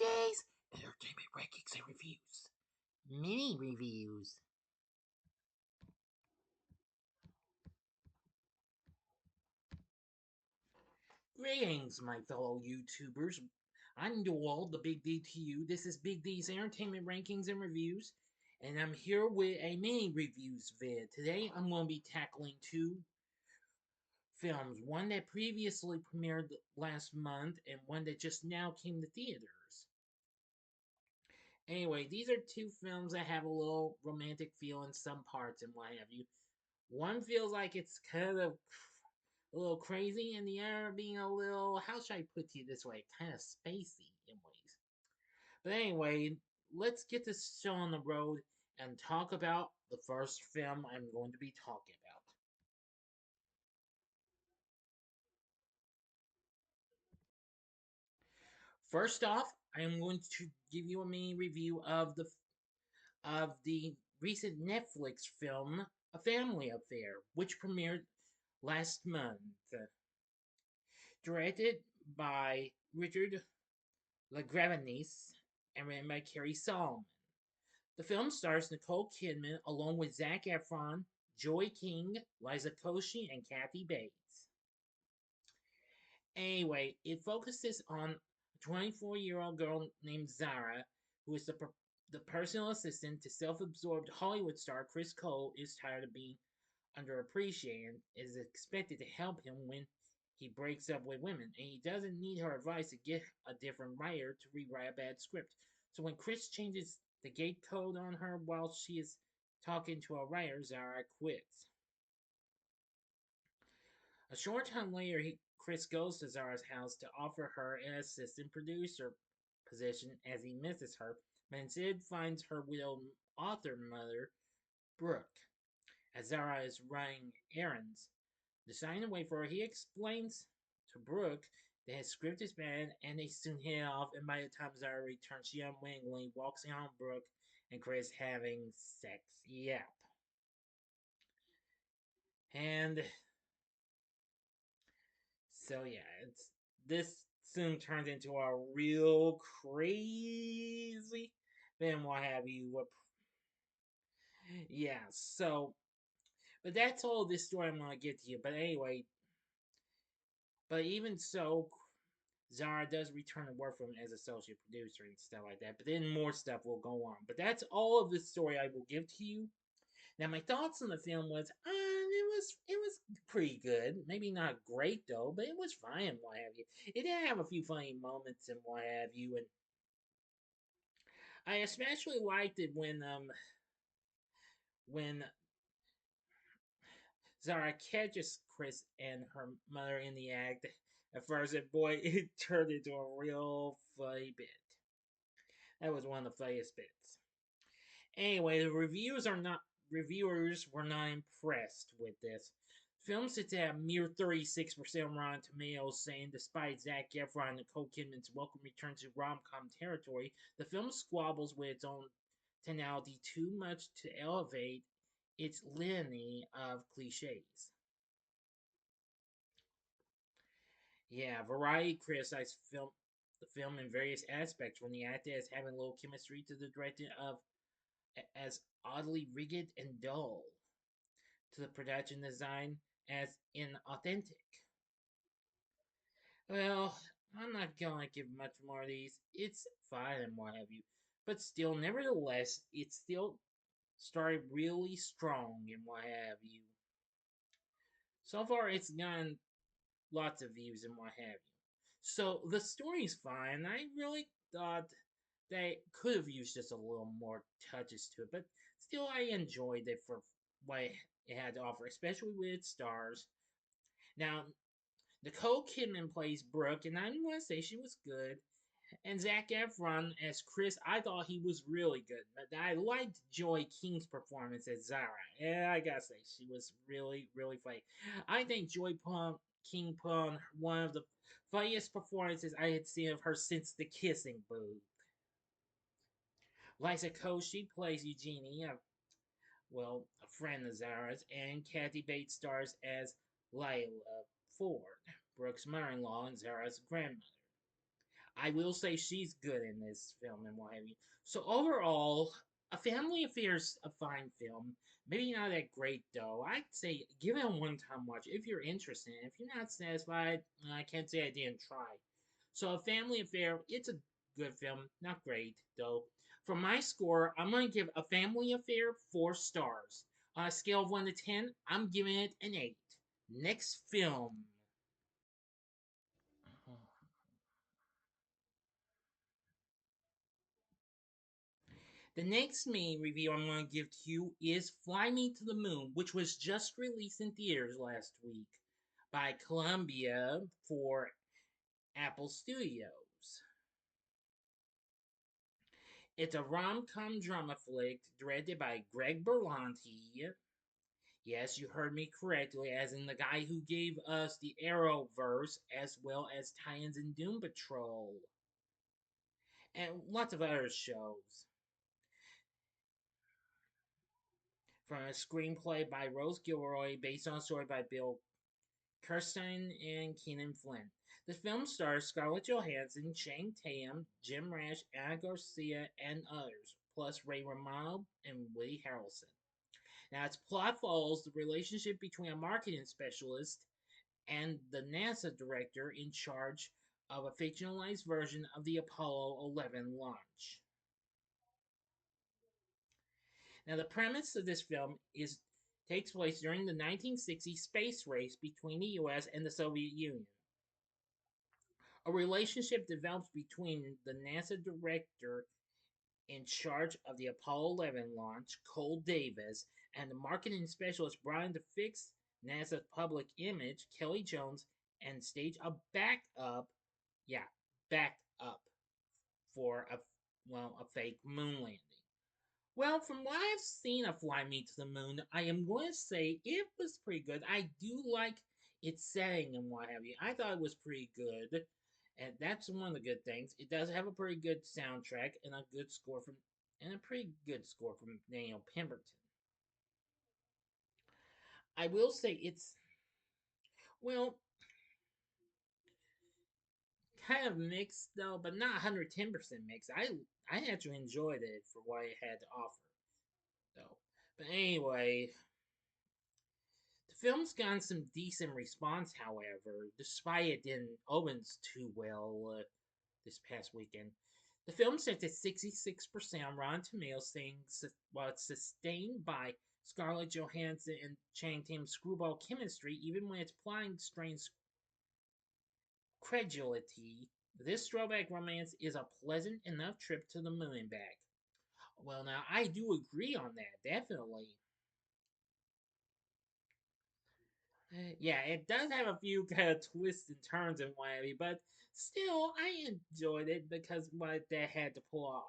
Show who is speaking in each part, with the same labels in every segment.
Speaker 1: today's entertainment rankings and reviews. Mini reviews. Greetings, my fellow YouTubers. I'm Joel, the Big D to you. This is Big D's Entertainment Rankings and Reviews, and I'm here with a mini reviews vid. Today I'm going to be tackling two films, one that previously premiered last month and one that just now came to theaters. Anyway, these are two films that have a little romantic feel in some parts and what have you. One feels like it's kind of a little crazy, and the other being a little, how should I put it this way, kind of spacey in ways. But anyway, let's get this show on the road and talk about the first film I'm going to be talking about. First off, I am going to give you a mini review of the recent Netflix film A Family Affair, which premiered last month. Directed by Richard LaGravenese and written by Carrie Solomon. The film stars Nicole Kidman along with Zac Efron, Joy King, Liza Koshy, and Kathy Bates. Anyway, it focuses on a 24-year-old girl named Zara, who is the personal assistant to self-absorbed Hollywood star Chris Cole, is tired of being underappreciated and is expected to help him when he breaks up with women, and he doesn't need her advice to get a different writer to rewrite a bad script. So when Chris changes the gate code on her while she is talking to a writer, Zara quits. A short time later, Chris goes to Zara's house to offer her an assistant producer position as he misses her, but instead finds her widowed author mother, Brooke, as Zara is running errands. Deciding to wait for her, he explains to Brooke that his script is bad and they soon head off, and by the time Zara returns, she unwittingly walks in on Brooke and Chris having sex. Yep. And so yeah, this soon turns into a real crazy then what have you. Yeah, so but that's all this story I'm gonna get to you. But anyway, but even so, Zara does return to work for him as associate producer and stuff like that. But then more stuff will go on. But that's all of the story I will give to you. Now, my thoughts on the film was, it was pretty good. Maybe not great though, but it was fine and what have you. It did have a few funny moments and what have you, and I especially liked it when Zara catches Chris and her mother in the act. At first, and boy, it turned into a real funny bit. That was one of the funniest bits. Anyway, the reviewers were not impressed with this. Film sits at a mere 36% on Rotten Tomatoes, saying despite Zac Efron and Nicole Kidman's welcome return to rom-com territory, the film squabbles with its own tonality too much to elevate its litany of cliches. Yeah, Variety criticized the film in various aspects, from the actor as having little chemistry to the director of as oddly rigid and dull, to the production design as inauthentic. Well, I'm not gonna give much more of these. It's fine and what have you. But still, nevertheless, it still started really strong and what have you. So far, it's gotten lots of views and what have you. So the story's fine. I really thought they could have used just a little more touches to it, but still, I enjoyed it for what it had to offer, especially with its stars. Now, Nicole Kidman plays Brooke, and I'm going to say she was good. And Zac Efron as Chris, I thought he was really good. But I liked Joy King's performance as Zara. And I gotta say, she was really, really funny. I think King put on one of the funniest performances I had seen of her since The Kissing Booth. Liza Koshy plays Eugenie, a friend of Zara's, and Kathy Bates stars as Lila Ford, Brooke's mother-in-law and Zara's grandmother. I will say she's good in this film and what have you. So overall, A Family Affair is a fine film. Maybe not that great though. I'd say give it a one-time watch if you're interested. If you're not satisfied, I can't say I didn't try. So A Family Affair, it's a good film, not great though. For my score, I'm gonna give A Family Affair 4 stars. On a scale of 1 to 10, I'm giving it an 8. Next film. The next main review I'm going to give to you is Fly Me to the Moon, which was just released in theaters last week by Columbia for Apple Studios. It's a rom-com drama flick directed by Greg Berlanti. Yes, you heard me correctly, as in the guy who gave us the Arrowverse as well as tie-ins in Doom Patrol and lots of other shows. From a screenplay by Rose Gilroy based on a story by Bill Kirsten and Keenan Flynn. The film stars Scarlett Johansson, Channing Tatum, Jim Rash, Anna Garcia, and others, plus Ray Romano and Woody Harrelson. Now, its plot follows the relationship between a marketing specialist and the NASA director in charge of a fictionalized version of the Apollo 11 launch. Now, the premise of this film is takes place during the 1960s space race between the U.S. and the Soviet Union. A relationship develops between the NASA director in charge of the Apollo 11 launch, Cole Davis, and the marketing specialist brought in to fix NASA's public image, Kelly Jones, and stage a backup, yeah, backed up for a fake moon landing. Well, from what I've seen of Fly Me to the Moon, I am going to say it was pretty good. I do like its setting and what have you. I thought it was pretty good, and that's one of the good things. It does have a pretty good soundtrack and a good score from, and a pretty good score from Daniel Pemberton. I will say it's well, kind of mixed though, but not 110% mixed. I actually enjoyed it for what it had to offer though. But anyway, the film's gotten some decent response, however, despite it didn't open too well this past weekend. The film sits at 66% on Rotten Tomatoes, saying while it's sustained by Scarlett Johansson and Channing Tatum's screwball chemistry, even when its plotting strains credulity, this throwback romance is a pleasant enough trip to the moon and back. Well, now I do agree on that, definitely. Yeah, it does have a few kind of twists and turns and what have you, but still, I enjoyed it because what that had to pull off.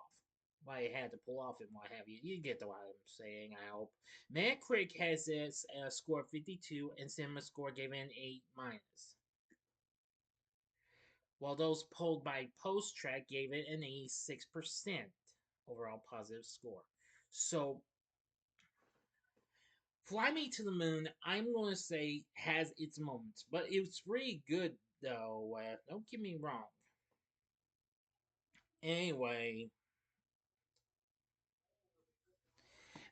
Speaker 1: Why it had to pull off and what have you. You get the what I'm saying, I hope. Metacritic has this score of 52 and Cinema Score gave it an A minus. While those polled by Post Track gave it an 86% overall positive score. So Fly Me to the Moon, I'm going to say, has its moments, but it's pretty good, though. Don't get me wrong. Anyway,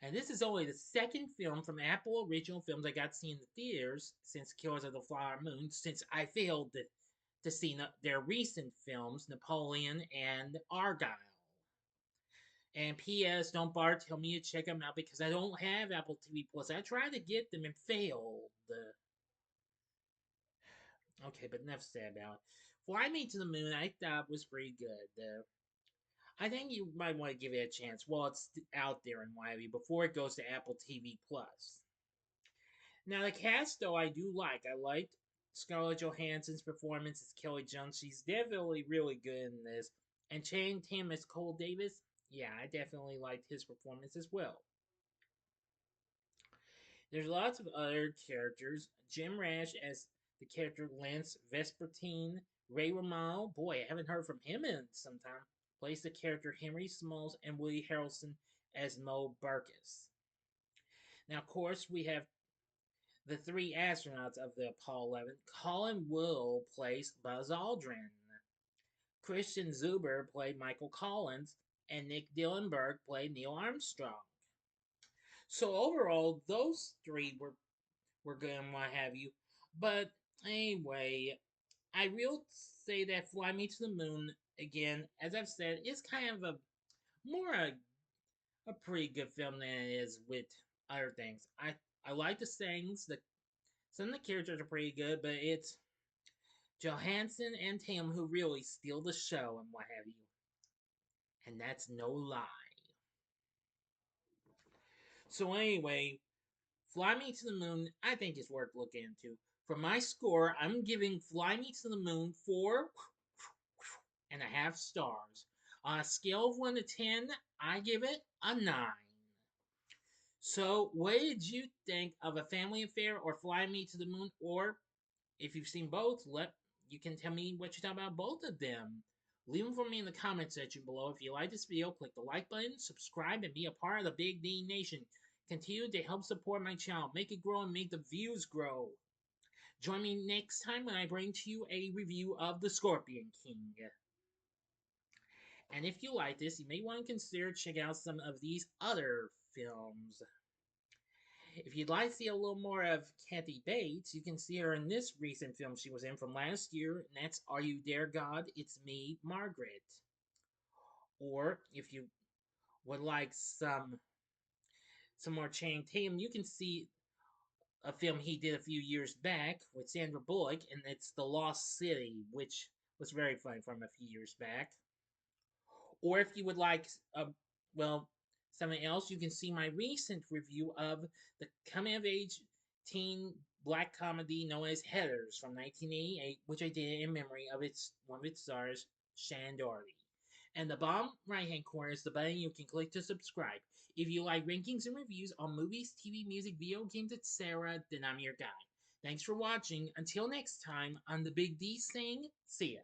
Speaker 1: and this is only the second film from Apple Original Films I got to see in the theaters since Killers of the Flower Moon, since I failed to see their recent films, Napoleon and Argyle. And P.S. Don't bother tell me to check them out because I don't have Apple TV Plus. I tried to get them and failed. Okay, but enough said about it. Fly Me to the Moon, I thought was pretty good. I think you might want to give it a chance while it's out there in Wiley before it goes to Apple TV Plus. Now the cast, though, I do like. I liked Scarlett Johansson's performance as Kelly Jones. She's definitely really good in this. And Channing Tatum as Cole Davis. Yeah, I definitely liked his performance as well. There's lots of other characters. Jim Rash as the character Lance Vespertine. Ray Romano, boy, I haven't heard from him in some time, plays the character Henry Smalls, and Woody Harrelson as Mo Burkus. Now, of course, we have the 3 astronauts of the Apollo 11. Colin Will plays Buzz Aldrin. Christian Zuber played Michael Collins, and Nick Dillenberg played Neil Armstrong. So overall, those three were good and what have you. But anyway, I will say that Fly Me to the Moon again, as I've said, is kind of a more a pretty good film than it is with other things. I like the things. Some of the characters are pretty good, but it's Johansson and Tatum who really steal the show and what have you. And that's no lie. So anyway, Fly Me to the Moon, I think is worth looking into. For my score, I'm giving Fly Me to the Moon 4.5 stars. On a scale of 1 to 10, I give it a 9. So, what did you think of A Family Affair or Fly Me to the Moon? Or if you've seen both, you can tell me what you thought about both of them. Leave them for me in the comment section below. If you like this video, click the like button, subscribe, and be a part of the Big D Nation. Continue to help support my channel, make it grow and make the views grow. Join me next time when I bring to you a review of The Scorpion King. And if you like this, you may want to consider checking out some of these other films. If you'd like to see a little more of Kathy Bates, you can see her in this recent film she was in from last year, and that's Are You There, God? It's Me, Margaret. Or if you would like some more Channing Tatum, you can see a film he did a few years back with Sandra Bullock, and it's The Lost City, which was very funny from a few years back. Or if you would like, well, something else, you can see my recent review of the coming of age teen black comedy known as Heathers from 1988, which I did in memory of one of its stars, Shannon Doherty. And the bottom right hand corner is the button you can click to subscribe. If you like rankings and reviews on movies, TV, music, video games, etc., then I'm your guy. Thanks for watching. Until next time, on the Big D saying, see ya.